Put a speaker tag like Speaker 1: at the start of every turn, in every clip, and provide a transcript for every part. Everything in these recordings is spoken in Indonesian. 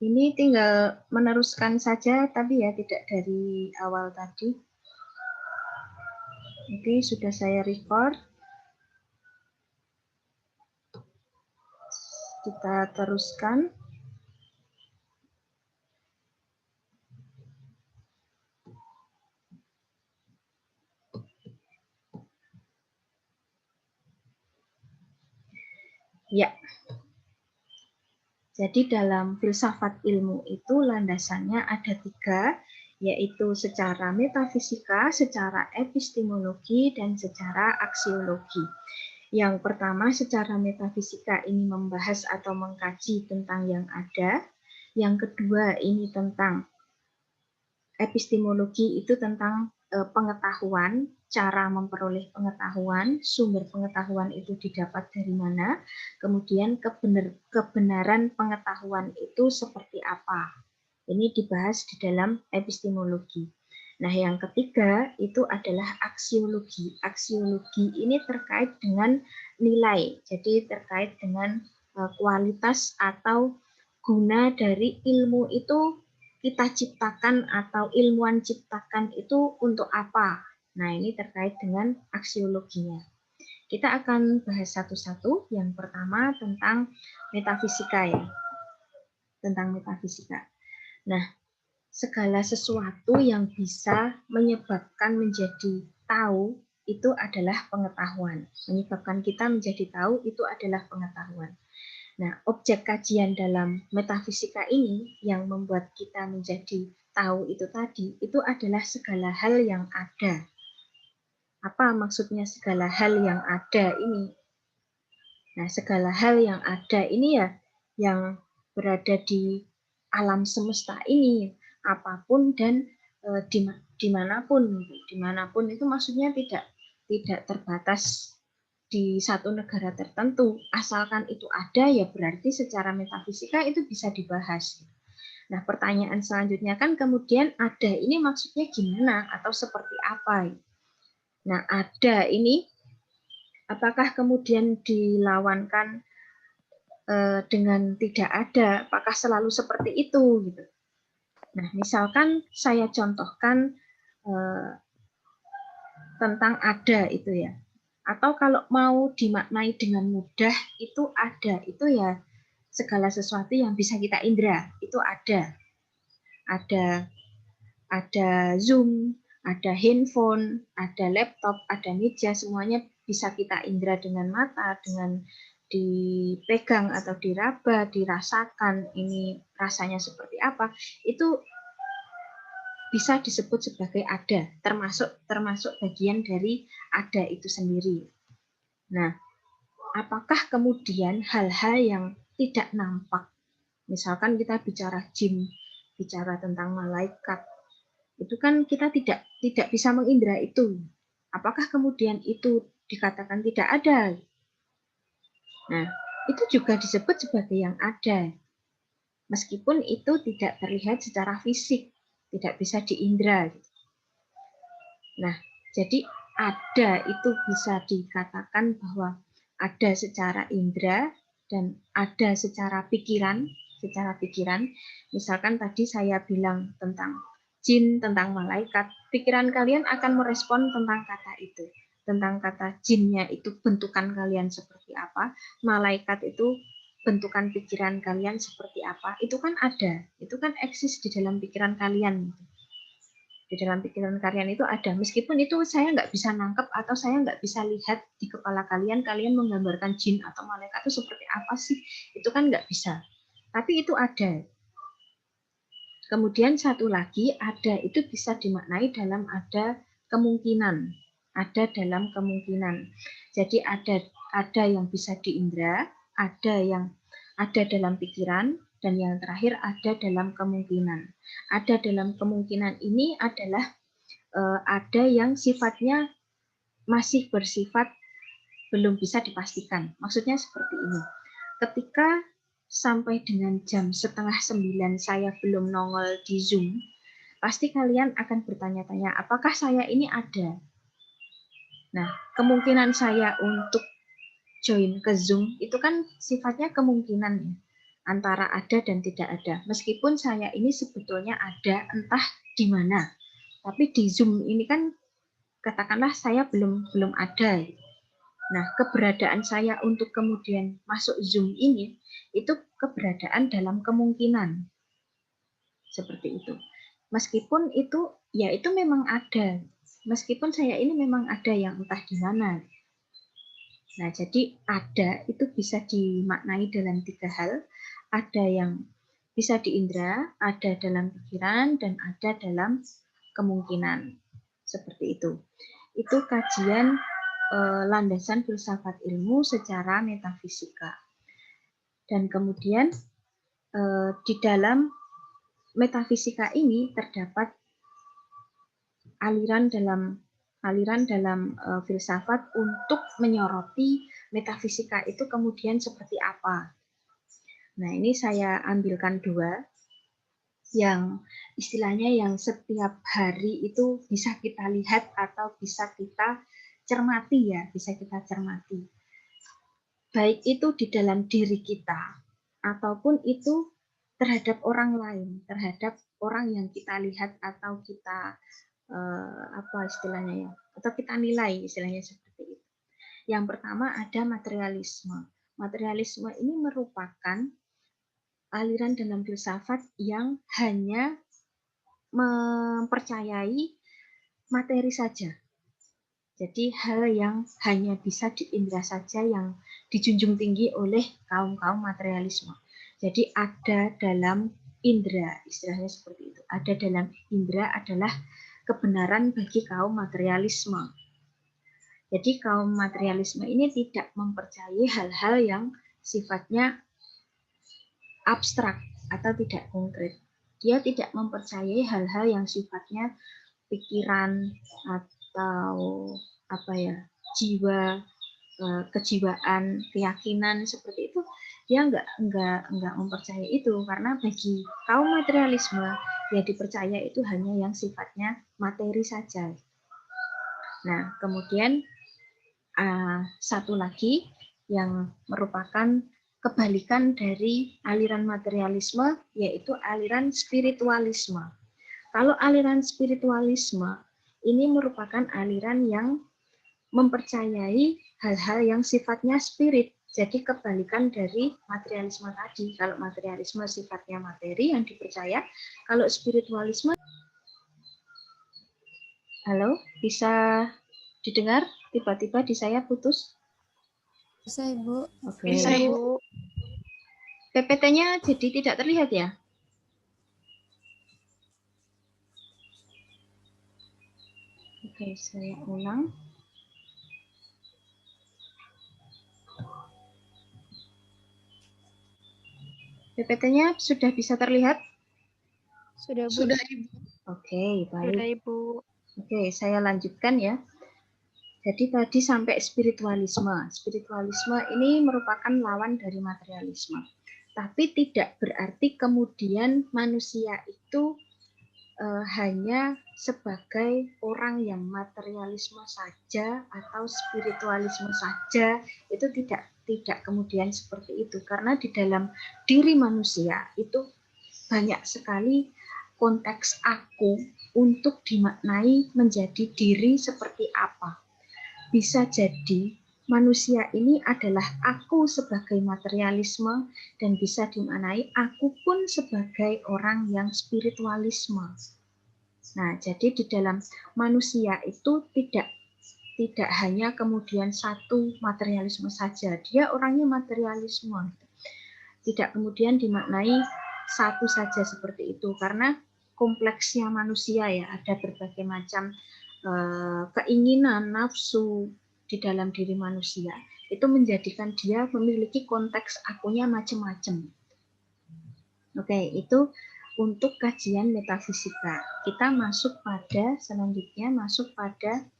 Speaker 1: Ini tinggal meneruskan saja, tapi ya tidak dari awal tadi. Oke, sudah saya record. Kita teruskan. Ya. Jadi dalam filsafat ilmu itu landasannya ada 3, yaitu secara metafisika, secara epistemologi, dan secara aksiologi. Yang pertama, secara metafisika ini membahas atau mengkaji tentang yang ada. Yang kedua, ini tentang epistemologi, itu tentang pengetahuan, cara memperoleh pengetahuan, sumber pengetahuan itu didapat dari mana, kemudian kebenaran pengetahuan itu seperti apa. Ini dibahas di dalam epistemologi. Nah, yang ketiga itu adalah aksiologi. Aksiologi ini terkait dengan nilai, jadi terkait dengan kualitas atau guna dari ilmu itu kita ciptakan atau ilmuwan ciptakan itu untuk apa. Nah, ini terkait dengan aksiologinya. Kita akan bahas satu-satu. Yang pertama tentang metafisika ya. Tentang metafisika. Nah, segala sesuatu yang bisa menyebabkan menjadi tahu itu adalah pengetahuan. Menyebabkan kita menjadi tahu itu adalah pengetahuan. Nah, objek kajian dalam metafisika ini yang membuat kita menjadi tahu itu tadi, itu adalah segala hal yang ada. Apa maksudnya segala hal yang ada ini? Nah, segala hal yang ada ini ya, yang berada di alam semesta ini, apapun dan dimanapun itu maksudnya tidak terbatas di satu negara tertentu, asalkan itu ada ya berarti secara metafisika itu bisa dibahas. Nah, pertanyaan selanjutnya kan kemudian ada ini maksudnya gimana atau seperti apa? Nah, ada ini apakah kemudian dilawankan dengan tidak ada? Apakah selalu seperti itu gitu? Nah, misalkan saya contohkan tentang ada itu ya. Atau kalau mau dimaknai dengan mudah itu ada, itu ya segala sesuatu yang bisa kita indera, itu ada. Ada Zoom, ada handphone, ada laptop, ada meja, semuanya bisa kita indera dengan mata, dengan dipegang atau diraba, dirasakan ini rasanya seperti apa, itu bisa disebut sebagai ada, termasuk bagian dari ada itu sendiri. Nah, apakah kemudian hal-hal yang tidak nampak, misalkan kita bicara jin, bicara tentang malaikat, itu kan kita tidak bisa mengindra itu. Apakah kemudian itu dikatakan tidak ada? Nah, itu juga disebut sebagai yang ada. Meskipun itu tidak terlihat secara fisik, tidak bisa diindra. Nah, jadi ada itu bisa dikatakan bahwa ada secara indera dan ada secara pikiran. Secara pikiran, misalkan tadi saya bilang tentang jin, tentang malaikat, pikiran kalian akan merespon tentang kata itu. Tentang kata jinnya itu bentukan kalian seperti apa, malaikat itu bentukan pikiran kalian seperti apa, itu kan ada, itu kan eksis di dalam pikiran kalian. Di dalam pikiran kalian itu ada, meskipun itu saya nggak bisa nangkep atau saya nggak bisa lihat di kepala kalian menggambarkan jin atau malaikat itu seperti apa sih, itu kan nggak bisa, tapi itu ada. Kemudian satu lagi, ada itu bisa dimaknai dalam ada kemungkinan, ada dalam kemungkinan. Jadi ada yang bisa diindra, ada yang ada dalam pikiran, dan yang terakhir ada dalam kemungkinan. Ada dalam kemungkinan ini adalah ada yang sifatnya masih bersifat belum bisa dipastikan. Maksudnya seperti ini. Ketika sampai dengan jam 8:30 saya belum nongol di Zoom, pasti kalian akan bertanya-tanya, apakah saya ini ada? Nah, kemungkinan saya untuk join ke Zoom itu kan sifatnya kemungkinan ya. antara ada dan tidak ada. Meskipun saya ini sebetulnya ada entah di mana, tapi di Zoom ini kan katakanlah saya belum ada. Nah, keberadaan saya untuk kemudian masuk Zoom ini itu keberadaan dalam kemungkinan seperti itu. Meskipun itu ya itu memang ada. Meskipun saya ini memang ada yang entah di mana. Nah, jadi ada itu bisa dimaknai dalam 3 hal. Ada yang bisa diindra, ada dalam pikiran, dan ada dalam kemungkinan. Seperti itu. Itu kajian landasan filsafat ilmu secara metafisika. Dan kemudian di dalam metafisika ini terdapat aliran dalam filsafat untuk menyoroti metafisika itu kemudian seperti apa. Nah, ini saya ambilkan 2 yang istilahnya yang setiap hari itu bisa kita lihat atau bisa kita cermati ya, bisa kita cermati. Baik itu di dalam diri kita ataupun itu terhadap orang lain, terhadap orang yang kita lihat atau kita apa istilahnya ya, atau kita nilai istilahnya seperti itu. Yang pertama ada materialisme. Materialisme ini merupakan aliran dalam filsafat yang hanya mempercayai materi saja. Jadi hal yang hanya bisa diindra saja yang dijunjung tinggi oleh kaum-kaum materialisme. Jadi ada dalam indra, istilahnya seperti itu. Ada dalam indra adalah kebenaran bagi kaum materialisme. Jadi kaum materialisme ini tidak mempercayai hal-hal yang sifatnya abstrak atau tidak konkret. Dia tidak mempercayai hal-hal yang sifatnya pikiran atau apa ya, jiwa, kejiwaan, keyakinan seperti itu. Dia enggak mempercayai itu karena bagi kaum materialisme yang dipercaya itu hanya yang sifatnya materi saja. Nah, kemudian satu lagi yang merupakan kebalikan dari aliran materialisme yaitu aliran spiritualisme. Kalau aliran spiritualisme ini merupakan aliran yang mempercayai hal-hal yang sifatnya spirit. Jadi kebalikan dari materialisme tadi. Kalau materialisme sifatnya materi yang dipercaya, kalau spiritualisme, halo, bisa didengar? Tiba-tiba di saya putus.
Speaker 2: Bisa, Ibu.
Speaker 1: Oke.
Speaker 3: Bisa, Ibu.
Speaker 1: PPT-nya jadi tidak terlihat ya? Oke, saya ulang. PPT-nya sudah bisa terlihat?
Speaker 2: Sudah, Bu.
Speaker 3: Sudah, Ibu.
Speaker 1: Oke, baik.
Speaker 3: Sudah, Ibu.
Speaker 1: Oke, saya lanjutkan ya. Jadi tadi sampai spiritualisme. Spiritualisme ini merupakan lawan dari materialisme. Tapi tidak berarti kemudian manusia itu hanya sebagai orang yang materialisme saja atau spiritualisme saja. Itu tidak kemudian seperti itu. Karena di dalam diri manusia itu banyak sekali konteks aku untuk dimaknai menjadi diri seperti apa. Bisa jadi manusia ini adalah aku sebagai materialisme dan bisa dimaknai aku pun sebagai orang yang spiritualisme. Nah, jadi di dalam manusia itu tidak hanya kemudian satu materialisme saja. Dia orangnya materialisme. Tidak kemudian dimaknai satu saja seperti itu karena kompleksnya manusia ya, ada berbagai macam keinginan, nafsu di dalam diri manusia. Itu menjadikan dia memiliki konteks akunya macam-macam. Oke, itu untuk kajian metafisika. Kita masuk pada selanjutnya masuk pada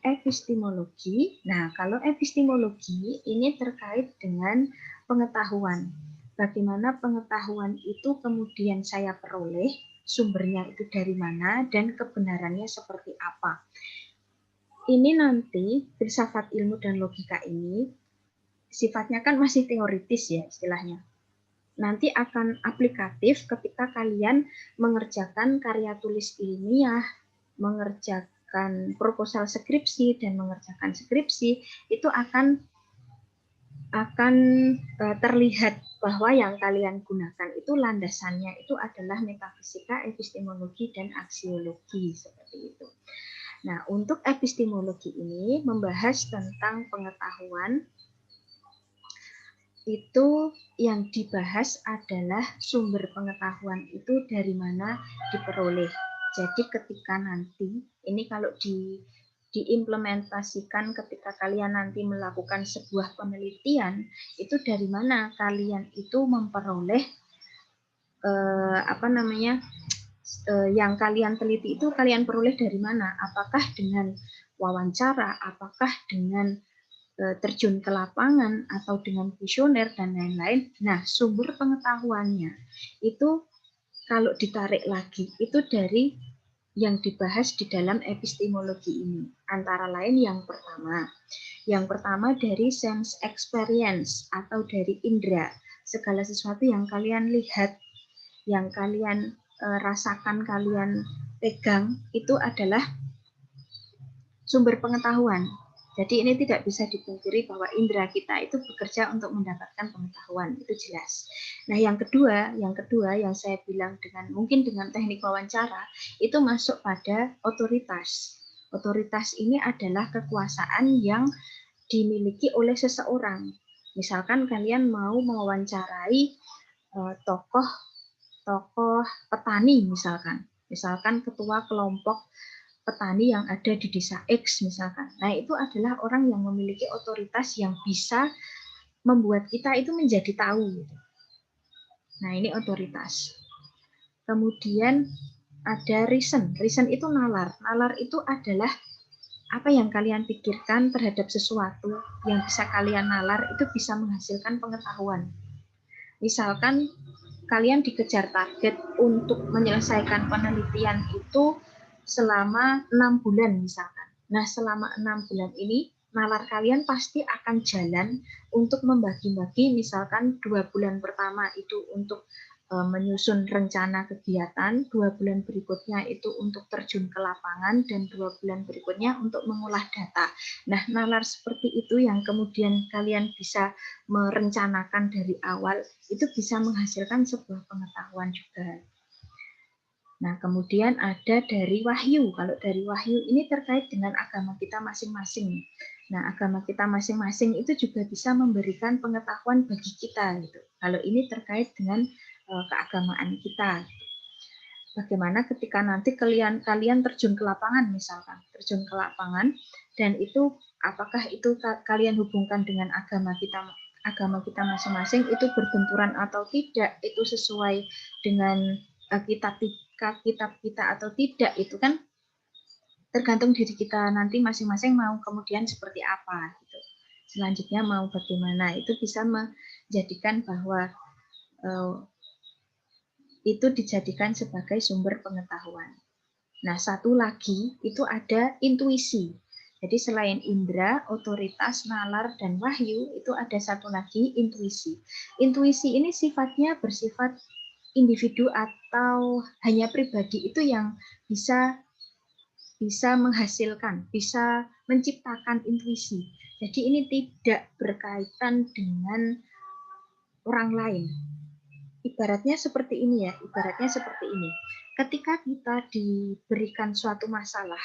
Speaker 1: epistemologi. Nah, kalau epistemologi ini terkait dengan pengetahuan. Bagaimana pengetahuan itu kemudian saya peroleh, sumbernya itu dari mana, dan kebenarannya seperti apa. Ini nanti filsafat ilmu dan logika ini sifatnya kan masih teoritis ya istilahnya. Nanti akan aplikatif ketika kalian mengerjakan karya tulis ilmiah, mengerjakan proposal skripsi dan mengerjakan skripsi, itu akan terlihat bahwa yang kalian gunakan itu landasannya itu adalah metafisika, epistemologi, dan aksiologi seperti itu. Nah, untuk epistemologi ini membahas tentang pengetahuan. Itu yang dibahas adalah sumber pengetahuan itu dari mana diperoleh. Jadi ketika nanti, ini kalau diimplementasikan ketika kalian nanti melakukan sebuah penelitian, itu dari mana kalian itu memperoleh yang kalian teliti itu kalian peroleh dari mana? Apakah dengan wawancara, apakah dengan terjun ke lapangan atau dengan kuesioner dan lain-lain. Nah, sumber pengetahuannya itu kalau ditarik lagi itu dari yang dibahas di dalam epistemologi ini. Antara lain yang pertama dari sense experience atau dari indera. Segala sesuatu yang kalian lihat, yang kalian rasakan, kalian pegang itu adalah sumber pengetahuan. Jadi ini tidak bisa dipungkiri bahwa indera kita itu bekerja untuk mendapatkan pengetahuan, itu jelas. Nah, yang kedua yang saya bilang mungkin dengan teknik wawancara itu masuk pada otoritas. Otoritas ini adalah kekuasaan yang dimiliki oleh seseorang. Misalkan kalian mau mewawancarai tokoh petani misalkan ketua kelompok petani yang ada di desa X misalkan. Nah, itu adalah orang yang memiliki otoritas yang bisa membuat kita itu menjadi tahu. Nah, ini otoritas. Kemudian ada reason. Reason itu nalar. Nalar itu adalah apa yang kalian pikirkan terhadap sesuatu yang bisa kalian nalar itu bisa menghasilkan pengetahuan. Misalkan kalian dikejar target untuk menyelesaikan penelitian itu selama 6 bulan misalkan. Nah, selama 6 bulan ini, nalar kalian pasti akan jalan untuk membagi-bagi misalkan 2 bulan pertama itu untuk menyusun rencana kegiatan, 2 bulan berikutnya itu untuk terjun ke lapangan, dan 2 bulan berikutnya untuk mengolah data. Nah, nalar seperti itu yang kemudian kalian bisa merencanakan dari awal, itu bisa menghasilkan sebuah pengetahuan juga. Nah, kemudian ada dari wahyu. Kalau dari wahyu ini terkait dengan agama kita masing-masing. Nah, agama kita masing-masing itu juga bisa memberikan pengetahuan bagi kita. Gitu. Kalau ini terkait dengan keagamaan kita. Bagaimana ketika nanti kalian terjun ke lapangan misalkan, terjun ke lapangan, dan itu apakah itu kalian hubungkan dengan agama kita masing-masing itu berbenturan atau tidak, itu sesuai dengan kitab kita atau tidak, itu kan tergantung diri kita nanti masing-masing mau kemudian seperti apa gitu. Selanjutnya mau bagaimana, itu bisa menjadikan bahwa itu dijadikan sebagai sumber pengetahuan. Nah, satu lagi itu ada intuisi. Jadi selain indera, otoritas, nalar, dan wahyu, itu ada satu lagi intuisi. Intuisi ini sifatnya bersifat individu atau hanya pribadi itu yang bisa menghasilkan, bisa menciptakan intuisi. Jadi ini tidak berkaitan dengan orang lain. Ibaratnya seperti ini. Ketika kita diberikan suatu masalah,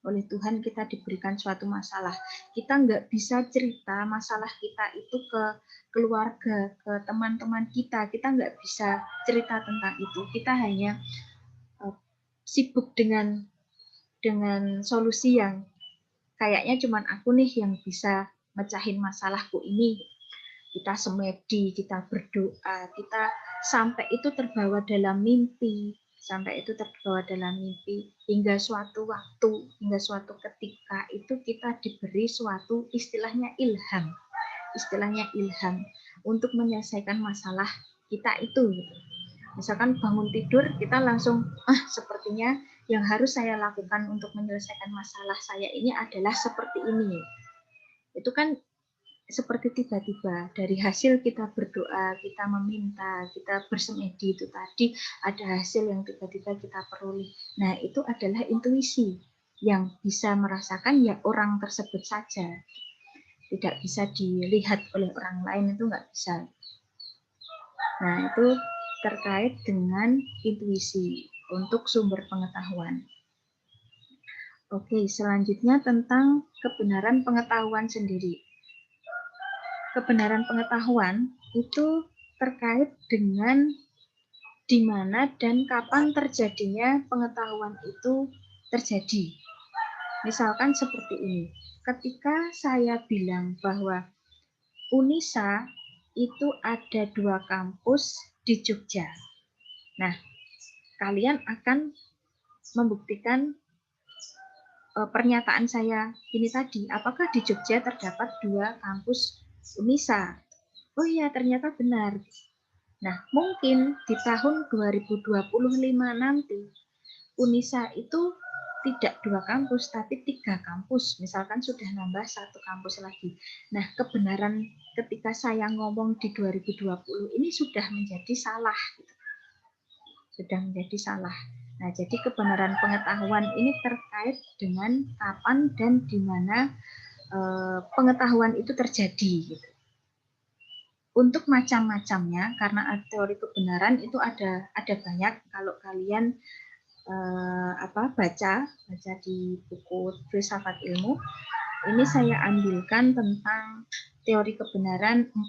Speaker 1: oleh Tuhan kita diberikan suatu masalah, kita nggak bisa cerita masalah kita itu ke keluarga, ke teman-teman kita nggak bisa cerita tentang itu. Kita hanya sibuk dengan solusi yang kayaknya cuman aku nih yang bisa mecahin masalahku ini. Kita semedi, kita berdoa, kita sampai itu terbawa dalam mimpi, hingga suatu waktu, hingga suatu ketika itu kita diberi suatu istilahnya ilham untuk menyelesaikan masalah kita itu. Misalkan bangun tidur, kita langsung, sepertinya yang harus saya lakukan untuk menyelesaikan masalah saya ini adalah seperti ini. Itu kan seperti tiba-tiba dari hasil kita berdoa, kita meminta, kita bersemedi itu tadi ada hasil yang tiba-tiba kita peroleh. Nah, itu adalah intuisi yang bisa merasakan ya orang tersebut saja. Tidak bisa dilihat oleh orang lain, itu nggak bisa. Nah, itu terkait dengan intuisi untuk sumber pengetahuan. Oke, selanjutnya tentang kebenaran pengetahuan sendiri. Kebenaran pengetahuan itu terkait dengan di mana dan kapan terjadinya pengetahuan itu terjadi. Misalkan seperti ini, ketika saya bilang bahwa Unisa itu ada 2 kampus di Jogja. Nah, kalian akan membuktikan pernyataan saya ini tadi, apakah di Jogja terdapat 2 kampus Unisa? Oh iya, ternyata benar. Nah, mungkin di tahun 2025 nanti, Unisa itu tidak 2 kampus, tapi 3 kampus. Misalkan sudah nambah 1 kampus lagi. Nah, kebenaran ketika saya ngomong di 2020 ini sudah menjadi salah. Sudah menjadi salah. Nah, jadi kebenaran pengetahuan ini terkait dengan kapan dan di mana pengetahuan itu terjadi. Gitu. Untuk macam-macamnya, karena teori kebenaran itu ada banyak. Kalau kalian baca di buku filsafat ilmu, ini saya ambilkan tentang teori kebenaran 4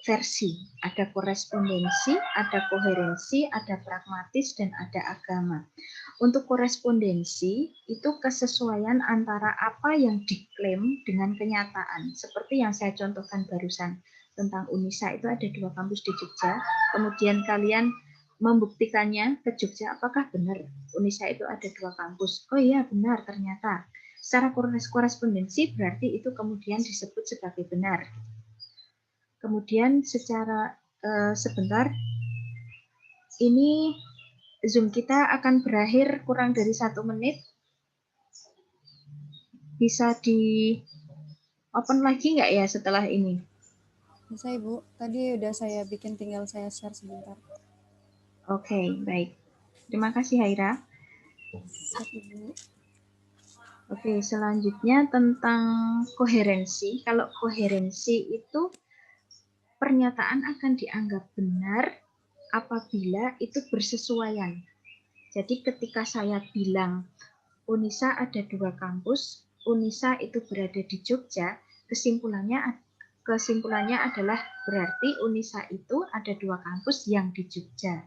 Speaker 1: versi. Ada korespondensi, ada koherensi, ada pragmatis, dan ada agama. Untuk korespondensi, itu kesesuaian antara apa yang diklaim dengan kenyataan. Seperti yang saya contohkan barusan tentang Unisa, itu ada 2 kampus di Jogja. Kemudian kalian membuktikannya ke Jogja, apakah benar Unisa itu ada 2 kampus? Oh iya, benar ternyata. Secara korespondensi berarti itu kemudian disebut sebagai benar. Kemudian secara sebentar, ini Zoom kita akan berakhir kurang dari 1 menit. Bisa di open lagi nggak ya setelah ini?
Speaker 2: Bisa Ibu, tadi udah saya bikin, tinggal saya share sebentar.
Speaker 1: Oke, baik. Terima kasih Haira.
Speaker 2: Siap Ibu.
Speaker 1: Oke, selanjutnya tentang koherensi. Kalau koherensi itu pernyataan akan dianggap benar apabila itu bersesuaian. Jadi ketika saya bilang Unisa ada 2 kampus, Unisa itu berada di Jogja, kesimpulannya adalah berarti Unisa itu ada 2 kampus yang di Jogja.